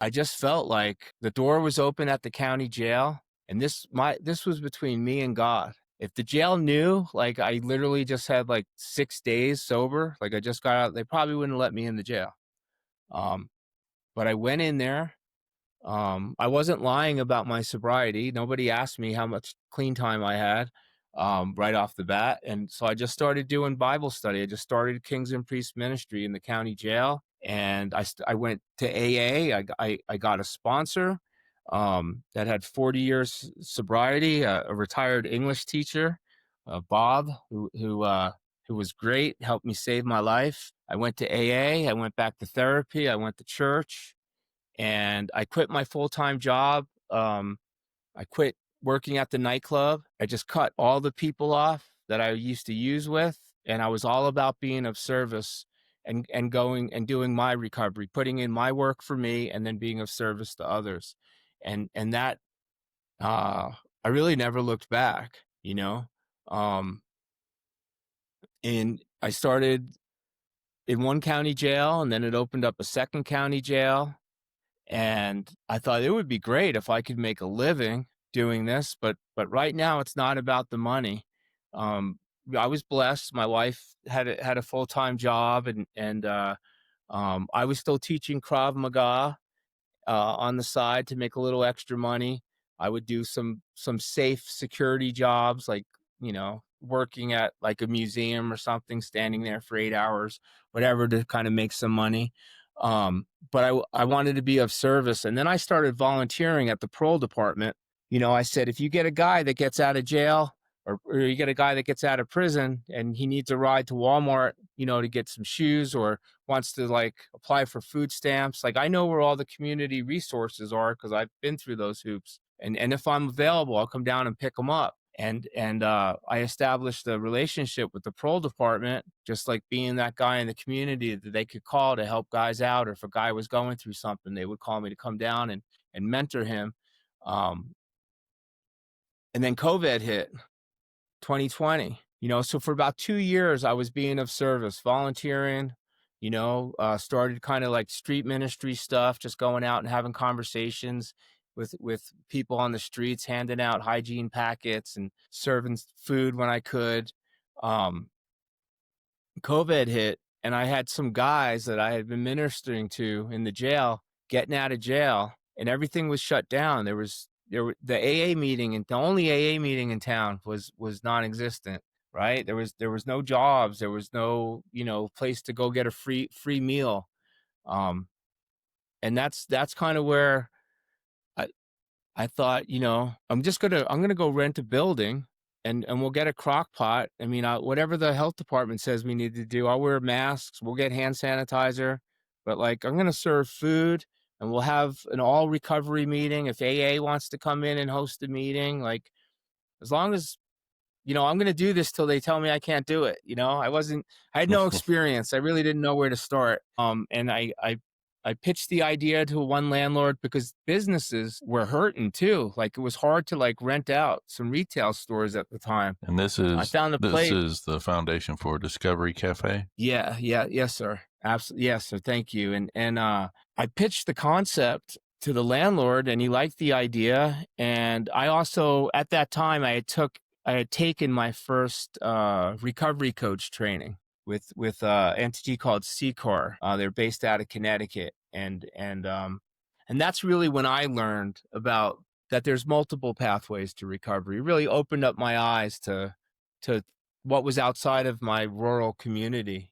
I just felt like the door was open at the county jail, and this was between me and God. If the jail knew, like, I literally just had, like, 6 days sober, like, I just got out, they probably wouldn't let me in the jail. Um, but I went in there. I wasn't lying about my sobriety. Nobody asked me how much clean time I had, right off the bat, and so I just started doing Bible study. I just started Kings and Priests Ministry in the county jail, and I went to AA. I got a sponsor, that had 40 years sobriety, a retired English teacher, Bob, who was great, helped me save my life. I went to AA. I went back to therapy. I went to church, and I quit my full-time job. I quit working at the nightclub. I just cut all the people off that I used to use with, and I was all about being of service and going and doing my recovery, putting in my work for me, and then being of service to others. And that uh, I really never looked back, you know. Um, and I started in one county jail, and then it opened up a second county jail. And I thought it would be great if I could make a living doing this, but right now it's not about the money. Um, I was blessed. My wife had a full-time job, and I was still teaching Krav Maga on the side to make a little extra money. I would do some safe security jobs, like, working at like a museum or something, standing there for 8 hours, whatever, to kind of make some money. But I wanted to be of service, and then I started volunteering at the parole department. I said, if you get a guy that gets out of jail, or you get a guy that gets out of prison and he needs a ride to Walmart, to get some shoes, or wants to like apply for food stamps. Like, I know where all the community resources are because I've been through those hoops. And if I'm available, I'll come down and pick them up. And I established a relationship with the parole department, just like being that guy in the community that they could call to help guys out, or if a guy was going through something, they would call me to come down and mentor him. Um, and then COVID hit, 2020. So for about 2 years, I was being of service, volunteering. Started kind of like street ministry stuff, just going out and having conversations with people on the streets, handing out hygiene packets and serving food when I could. Um, COVID hit, and I had some guys that I had been ministering to in the jail getting out of jail, and everything was shut down. The AA meeting, and the only AA meeting in town was non-existent, right? There was no jobs, there was no, place to go get a free meal. Um, and that's kind of where I I thought, I'm gonna go rent a building, and we'll get a crock pot. I mean, whatever the health department says we need to do, I'll wear masks, we'll get hand sanitizer, but like, I'm gonna serve food, and we'll have an all recovery meeting. If AA wants to come in and host a meeting, like, as long as, I'm gonna do this till they tell me I can't do it. I had no experience. I really didn't know where to start. And I pitched the idea to one landlord because businesses were hurting too. Like, it was hard to like rent out some retail stores at the time. And this I is found a this place. is the foundation for Discovery Cafe. Yeah, yeah, yes, sir. Absolutely, yes, sir. Thank you. And I pitched the concept to the landlord, and he liked the idea. And I also, at that time, I had taken my first recovery coach training with entity called CCAR. They're based out of Connecticut, and that's really when I learned about that there's multiple pathways to recovery. It really opened up my eyes to what was outside of my rural community.